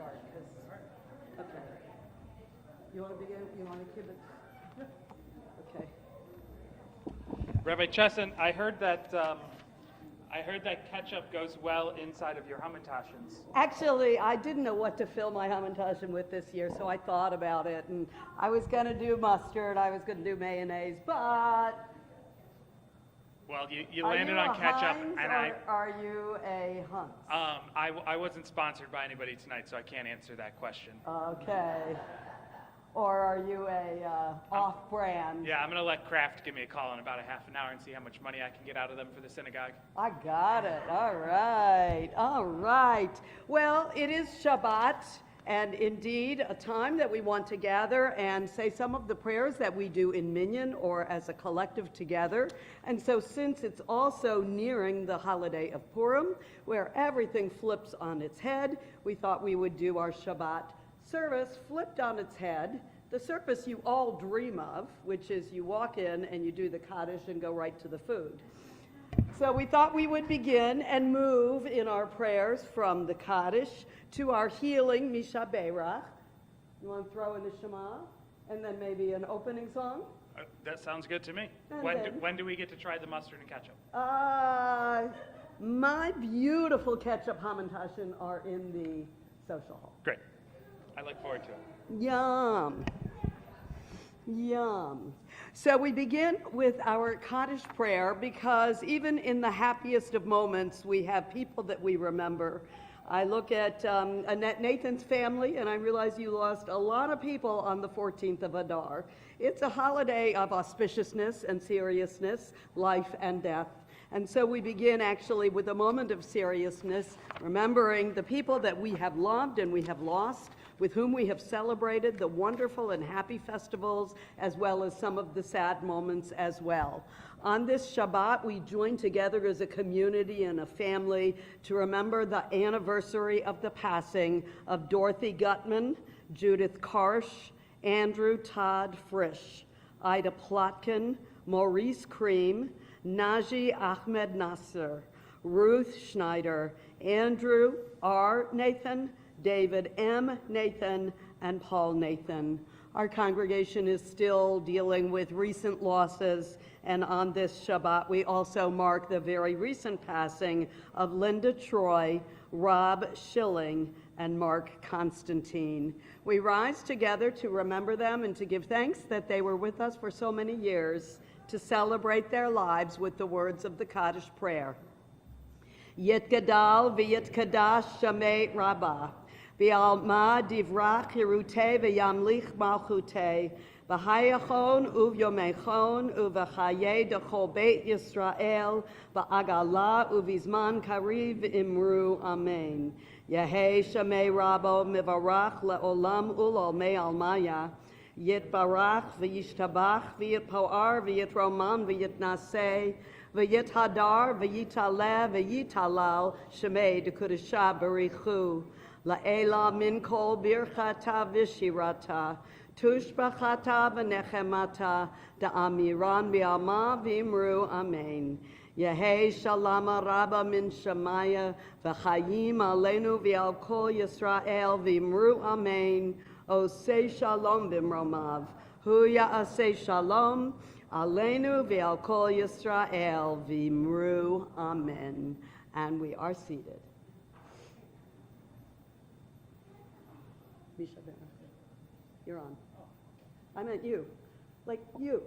start, because, okay. You want to begin? You want to keep it? Okay. Rabbi Chesson, I heard that ketchup goes well inside of your hamantaschens. Actually, I didn't know what to fill my hamantaschen with this year, so I thought about it, and I was going to do mustard, I was going to do mayonnaise, but... Well, you landed on ketchup, and are you a Hunt's? I wasn't sponsored by anybody tonight, so I can't answer that question. Okay. Or are you a off-brand? Yeah, I'm going to let Kraft give me a call in about a half an hour and see how much money I can get out of them for the synagogue. I got it. All right. All right. Well, it is Shabbat, and indeed a time that we want to gather and say some of the prayers that we do in minyan or as a collective together. And so since it's also nearing the holiday of Purim, where everything flips on its head, we thought we would do our Shabbat service flipped on its head, the service you all dream of, which is you walk in and you do the Kaddish and go right to the food. So we thought we would begin and move in our prayers from the Kaddish to our healing, Mishaberach. You want to throw in the Shema? And then maybe an opening song? That sounds good to me. And When do we get to try the mustard and ketchup? My beautiful ketchup hamantaschen are in the social hall. Great. I look forward to it. Yum. Yum. So we begin with our Kaddish prayer because even in the happiest of moments, we have people that we remember. I look at Annette Nathan's family, and I realize you lost a lot of people on the 14th of Adar. It's a holiday of auspiciousness and seriousness, life and death. And so we begin actually with a moment of seriousness, remembering the people that we have loved and we have lost, with whom we have celebrated the wonderful and happy festivals, as well as some of the sad moments as well. On this Shabbat, we join together as a community and a family to remember the anniversary of the passing of Dorothy Gutman, Judith Karsh, Andrew Todd Frisch, Ida Plotkin, Maurice Cream, Naji Ahmed Nasser, Ruth Schneider, Andrew R. Nathan, David M. Nathan, and Paul Nathan. Our congregation is still dealing with recent losses, and on this Shabbat we also mark the very recent passing of Linda Troy, Rob Schilling, and Mark Constantine. We rise together to remember them and to give thanks that they were with us for so many years, to celebrate their lives with the words of the Kaddish prayer. Yitgadal v'yitkadash shamei rabbah, v'alma divrach hirutei v'yamlich malchutei, v'hayachon uvyomechon uv'chayei dechol beit Yisrael, v'agala uvizman kariv imru amen. Yehei shamei rabbo mivarach le'olam ul'olmei almaya, Yitbarach v'yishtabach v'yitpoar v'yitroman v'yitnaseh v'yithadar v'yitaleh v'yitalal shemei dekudesha barichu la'ela min kol birchata v'shirata tushbachata v'nechemata da'amiran v'alma v'imru amen. Yehei shalama rabba min shamaya v'chayim aleinu v'al kol Yisrael v'imru amen. O say shalom bimromav, hu ya'aseh shalom, aleinu v'al kol Yisrael v'imru, amen. And we are seated. Misha Ben, you're on. I meant you, like you.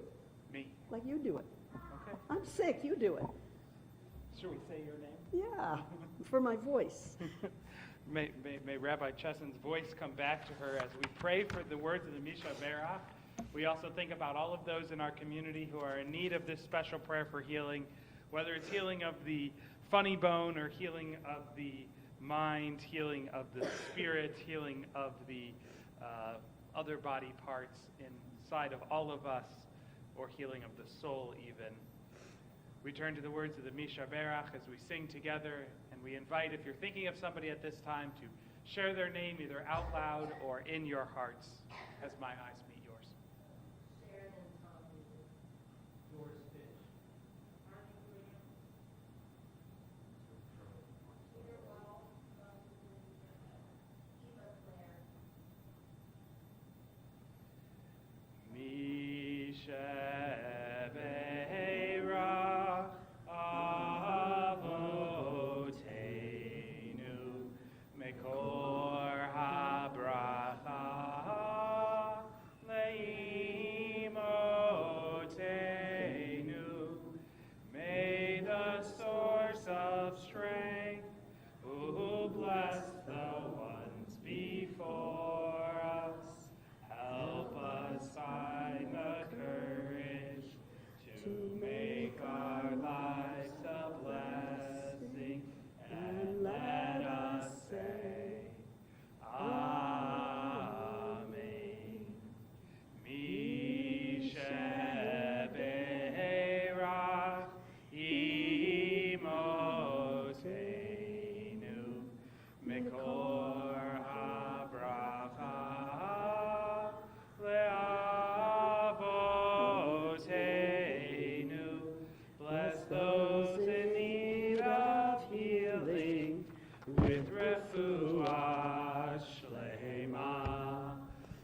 Me? Like you do it. Okay. I'm sick, you do it. Should we say your name? Yeah, for my voice. May Rabbi Chesson's voice come back to her as we pray for the words of the Mishaberach. We also think about all of those in our community who are in need of this special prayer for healing, whether it's healing of the funny bone or healing of the mind, healing of the spirit, healing of the other body parts inside of all of us, or healing of the soul even. We turn to the words of the Mishaberach as we sing together, and we invite, if you're thinking of somebody at this time, to share their name either out loud or in your hearts as my eyes meet yours. Sharon and Tommy. Yours is. Peter Wells, Eva Mikor habracha leavoteinu. Bless those in need of healing with refuah shlema.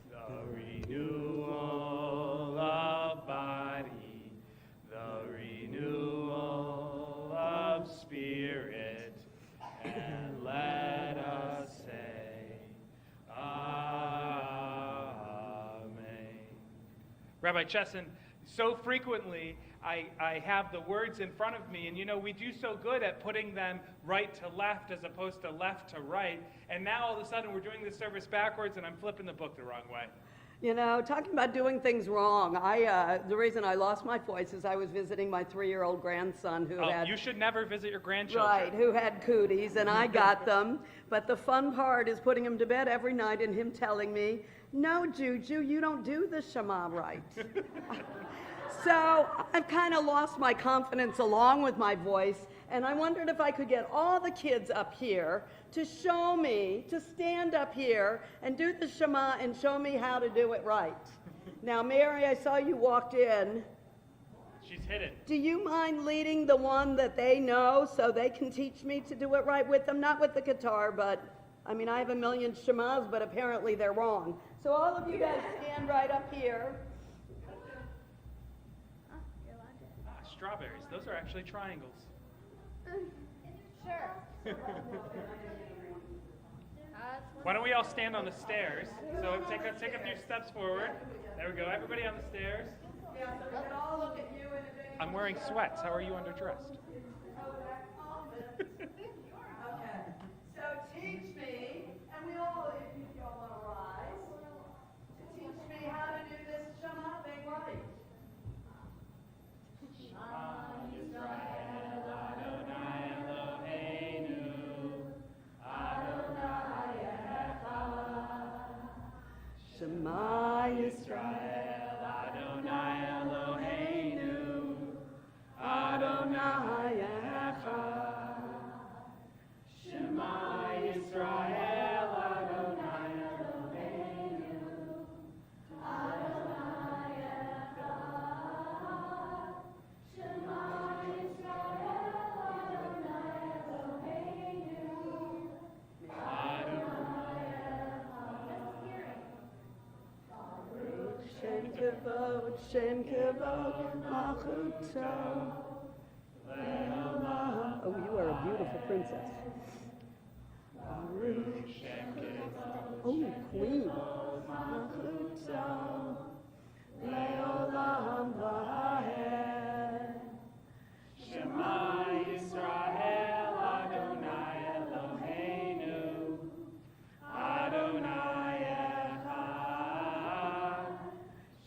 The renewal of body, the renewal of spirit, and let us say, Amen. Rabbi Chesson, so frequently I have the words in front of me, and we do so good at putting them right to left as opposed to left to right, and now all of a sudden we're doing this service backwards and I'm flipping the book the wrong way. Talking about doing things wrong, the reason I lost my voice is I was visiting my 3-year-old grandson who had... You should never visit your grandchildren. Right, who had cooties, and I got them. But the fun part is putting him to bed every night and him telling me, no, Juju, you don't do the Shema right. So I've kind of lost my confidence along with my voice, and I wondered if I could get all the kids up here to show me, to stand up here and do the Shema and show me how to do it right. Now, Mary, I saw you walked in. She's hidden. Do you mind leading the one that they know so they can teach me to do it right with them? Not with the guitar, but, I have a million Shemas, but apparently they're wrong. So all of you guys stand right up here. Strawberries. Those are actually triangles. Sure. Why don't we all stand on the stairs? So take a few steps forward. There we go. Everybody on the stairs. Yeah, so we can all look at you and if any... I'm wearing sweats. How are you underdressed? Okay. So teach me, and we all, if you all want to rise, to teach me how to do this Shema thing right. Shema Yisrael, Adonai Eloheinu, Adonai Echad. Shema Yisrael, Adonai Eloheinu, Adonai Echad. Shema Yisrael, Adonai Eloheinu, Adonai Echad. Shem kavod, malchuto, le'olam. Oh, you are a beautiful princess. Oh, queen. Malchuto, le'olam va'ed. Shema Yisrael, Adonai Eloheinu, Adonai Echad.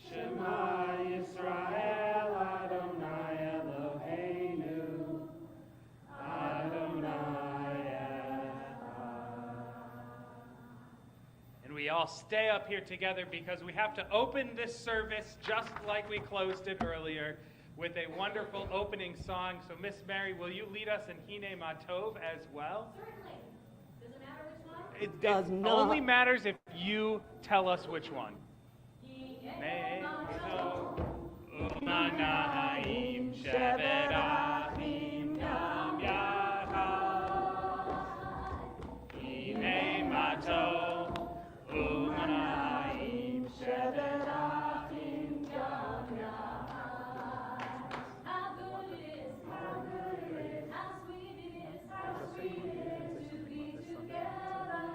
Shema Yisrael, Adonai Eloheinu, Adonai Echad. And we all stay up here together because we have to open this service just like we closed it earlier with a wonderful opening song. So Miss Mary, will you lead us in Hine Matov as well? Certainly. Does it matter which one? It does not. only matters if you tell us which one. Umanaim Shevet Achim Yam Yachad. Hine Matov. Umanaim Shevet Achim Yam Yachad. How good it is, how good it is, how sweet it is, how sweet it is to be together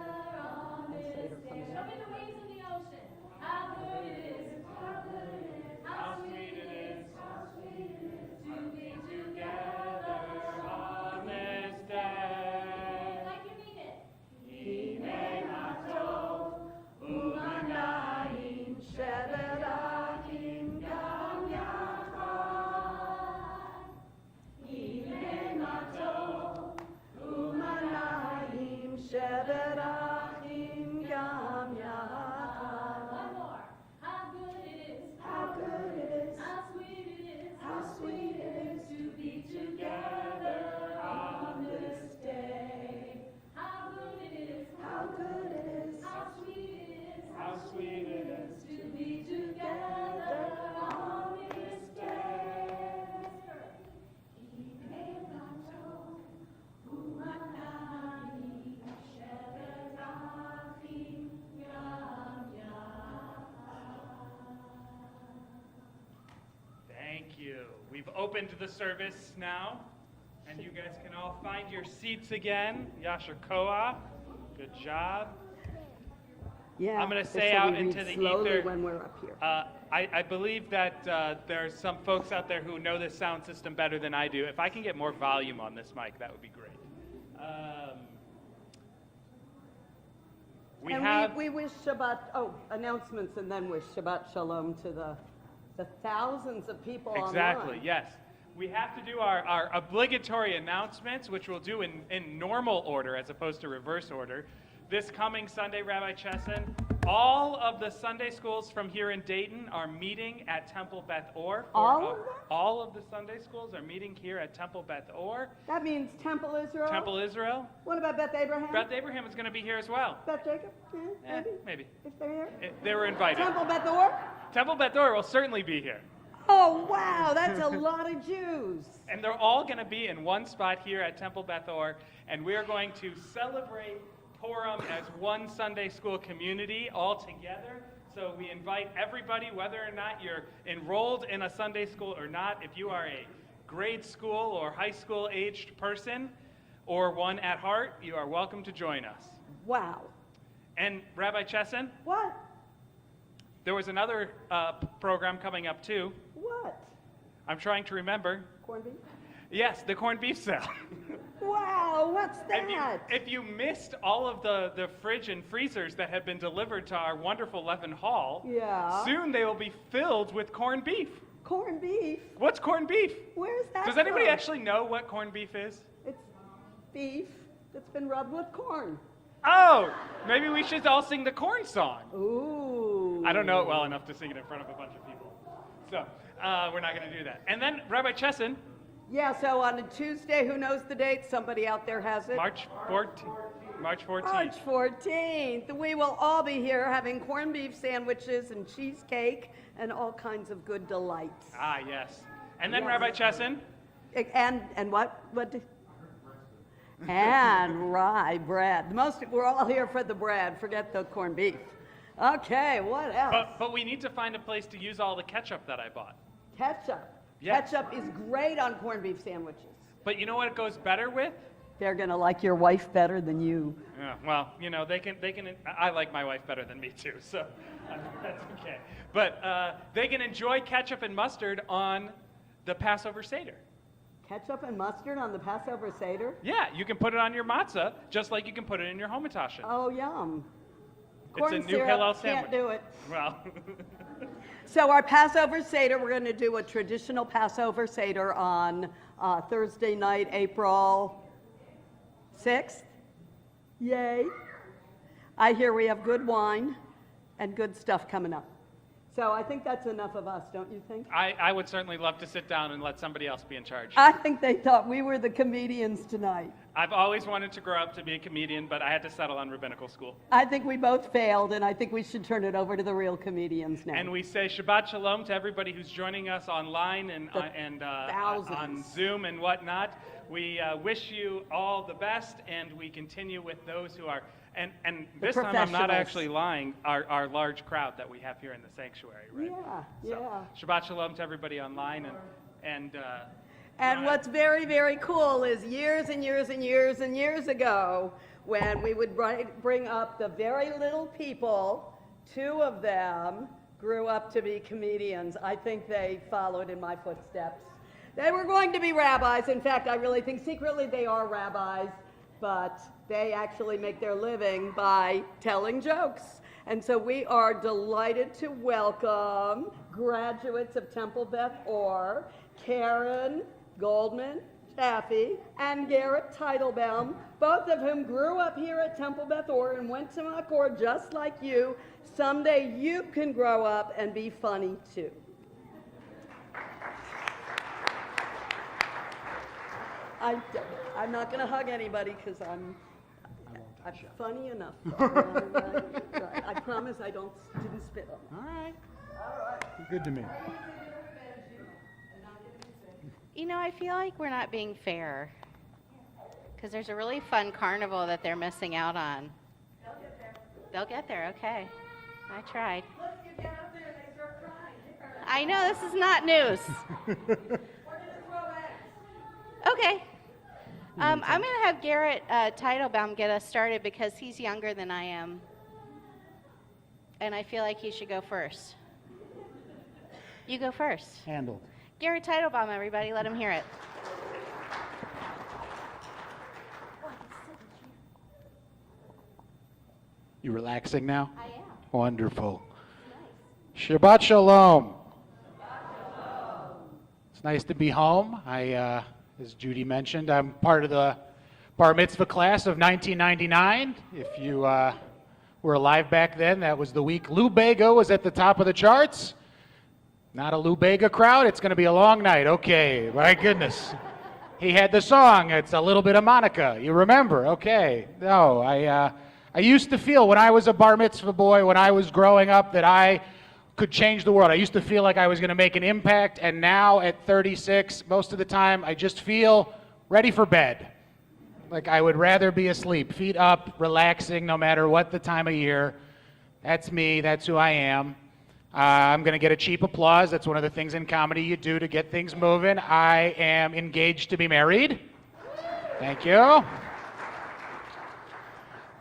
on this day. Show me the waves in the ocean. How good it is, how good it is, how sweet it is, how sweet it is to be together on this day. like you mean it. Hine Matov. We've opened the service now, and you guys can all find your seats again. Yasher Koach, good job. Yeah. I'm going to say so out we read into the slowly ether. when we're up here. I believe that there's some folks out there who know this sound system better than I do. If I can get more volume on this mic, that would be great. We wish Shabbat, announcements, and then wish Shabbat Shalom to the thousands of people Exactly, online. yes. We have to do our obligatory announcements, which we'll do in normal order as opposed to reverse order. This coming Sunday, Rabbi Chesson, all of the Sunday schools from here in Dayton are meeting at Temple Beth Or. All of them? All of the Sunday schools are meeting here at Temple Beth Or. That means Temple Israel? Temple Israel. What about Beth Abraham? Beth Abraham is going to be here as well. Beth Jacob? Maybe. If they're here? They were invited. Temple Beth Or? Temple Beth Or will certainly be here. Oh, wow, that's a lot of Jews. And they're all going to be in one spot here at Temple Beth Or, and we're going to celebrate Purim as one Sunday school community all together. So we invite everybody, whether or not you're enrolled in a Sunday school or not, if you are a grade school or high school aged person or one at heart, you are welcome to join us. Wow. And Rabbi Chesson, What? there was another program coming up too. What? I'm trying to remember. Corned beef? Yes, the corned beef sale. Wow, what's that? If you missed all of the fridge and freezers that have been delivered to our wonderful Levin Hall, Yeah. soon they will be filled with corned beef. Corned beef? What's corned beef? Where's that Does anybody from? actually know what corned beef is? It's beef that's been rubbed with corn. Oh, maybe we should all sing the corn song. Ooh. I don't know it well enough to sing it in front of a bunch of people. So we're not going to do that. And then Rabbi Chesson, Yeah, so on a Tuesday, who knows the date? Somebody out there has it. March 14th. March 14th. March 14th. We will all be here having corned beef sandwiches and cheesecake and all kinds of good delights. Ah, yes. And then Yes. Rabbi Chesson, And what? And rye bread. We're all here for the bread. Forget the corned beef. Okay, what else? but we need to find a place to use all the ketchup that I bought. Ketchup. Yes. Ketchup is great on corned beef sandwiches. But you know what it goes better with? They're gonna like your wife better than you. Yeah, well, you know, they can, I like my wife better than me too, so that's okay. But they can enjoy ketchup and mustard on the Passover Seder. Ketchup and mustard on the Passover Seder? Yeah, you can put it on your matzah, just like you can put it in your homitashen. Oh, yum. It's Corn a new syrup, Hillel can't sandwich. do it. Well, So our Passover Seder, we're going to do a traditional Passover Seder on Thursday night, April 6th. Yay. I hear we have good wine and good stuff coming up. So I think that's enough of us, don't you think? I would certainly love to sit down and let somebody else be in charge. I think they thought we were the comedians tonight. I've always wanted to grow up to be a comedian, but I had to settle on rabbinical school. I think we both failed, and I think we should turn it over to the real comedians now. And we say Shabbat Shalom to everybody who's joining us online and thousands. on Zoom and whatnot. We wish you all the best, and we continue with those who are, and this time I'm not professionals. actually lying, our large crowd that we have here in the sanctuary, right? Yeah, So, yeah. Shabbat Shalom to everybody online, and And what's very, very cool is years and years and years and years ago, when we would bring up the very little people, 2 of them grew up to be comedians. I think they followed in my footsteps. They were going to be rabbis. In fact, I really think secretly they are rabbis, but they actually make their living by telling jokes. And so we are delighted to welcome graduates of Temple Beth Or, Karen Goldman Chaffee and Garrett Teitelbaum, both of whom grew up here at Temple Beth Or and went to Makor just like you. Someday you can grow up and be funny too. I'm not going to hug anybody because I'm funny enough. I promise I didn't spit on them. All right. Good to me. You know, I feel like we're not being fair because there's a really fun carnival that they're missing out on. They'll get there, okay. I tried. Look, you get up there and they start crying. I know this is not news. Okay. I'm going to have Garrett Teitelbaum get us started because he's younger than I am. And I feel like he should go first. You go first. Handled. Garrett Teitelbaum, everybody. Let him hear it. You relaxing now? I am. Wonderful. Shabbat Shalom. It's nice to be home. As Judy mentioned, I'm part of the Bar Mitzvah class of 1999. If you were alive back then, that was the week Lou Bega was at the top of the charts. Not a Lou Bega crowd. It's going to be a long night. Okay, my goodness. He had the song. It's a little bit of Monica. You remember? Okay. No, I used to feel when I was a bar mitzvah boy, when I was growing up, that I could change the world. I used to feel like I was going to make an impact, and now at 36, most of the time, I just feel ready for bed. Like I would rather be asleep, feet up, relaxing, no matter what the time of year. That's me. That's who I am. I'm going to get a cheap applause. That's one of the things in comedy you do to get things moving. I am engaged to be married. Thank you.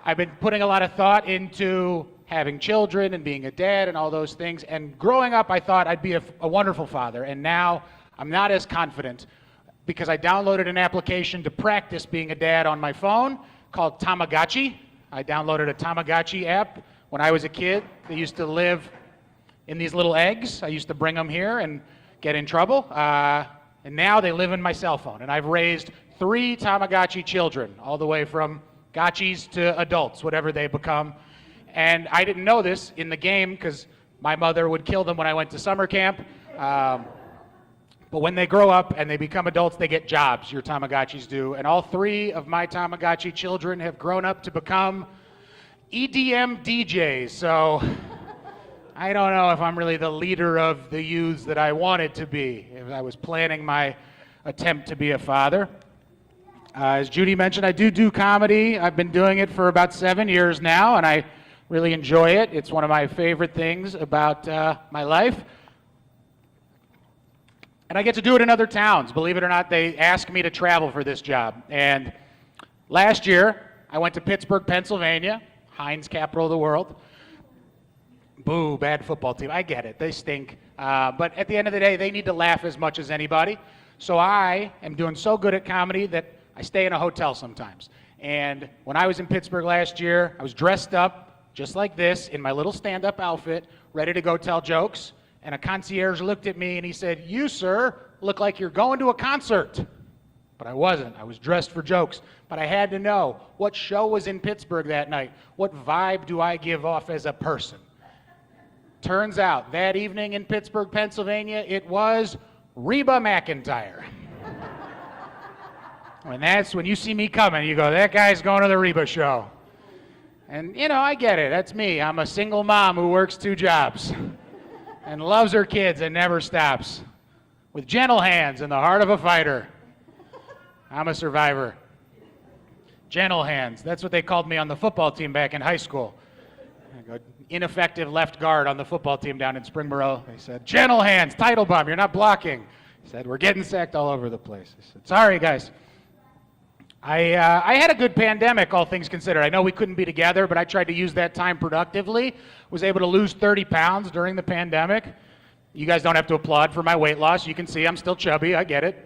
I've been putting a lot of thought into having children and being a dad and all those things. And growing up, I thought I'd be a wonderful father. And now I'm not as confident because I downloaded an application to practice being a dad on my phone called Tamagotchi. I downloaded a Tamagotchi app when I was a kid. They used to live in these little eggs. I used to bring them here and get in trouble. And now they live in my cell phone. And I've raised 3 Tamagotchi children, all the way from gotchis to adults, whatever they become. And I didn't know this in the game because my mother would kill them when I went to summer camp. But when they grow up and they become adults, they get jobs, your Tamagotchis do. And all 3 of my Tamagotchi children have grown up to become EDM DJs. So I don't know if I'm really the leader of the youths that I wanted to be if I was planning my attempt to be a father. As Judy mentioned, I do comedy. I've been doing it for about 7 years now, and I really enjoy it. It's one of my favorite things about my life. And I get to do it in other towns. Believe it or not, they ask me to travel for this job. And last year, I went to Pittsburgh, Pennsylvania, Heinz, capital of the world. Boo, bad football team. I get it. They stink. But at the end of the day, they need to laugh as much as anybody. So I am doing so good at comedy that I stay in a hotel sometimes. And when I was in Pittsburgh last year, I was dressed up just like this in my little stand-up outfit, ready to go tell jokes. And a concierge looked at me and he said, "You, sir, look like you're going to a concert." But I wasn't. I was dressed for jokes. But I had to know what show was in Pittsburgh that night. What vibe do I give off as a person? Turns out that evening in Pittsburgh, Pennsylvania, it was Reba McEntire. And that's when you see me coming, you go, that guy's going to the Reba show. And, you know, I get it. That's me. I'm a single mom who works 2 jobs and loves her kids and never stops. With gentle hands and the heart of a fighter. I'm a survivor. Gentle hands. That's what they called me on the football team back in high school. I go, ineffective left guard on the football team down in Springboro. They said, "Gentle hands, Teitelbaum, you're not blocking." He said, "We're getting sacked all over the place." I said, "Sorry, guys." I had a good pandemic, all things considered. I know we couldn't be together, but I tried to use that time productively. Was able to lose 30 pounds during the pandemic. You guys don't have to applaud for my weight loss. You can see I'm still chubby. I get it.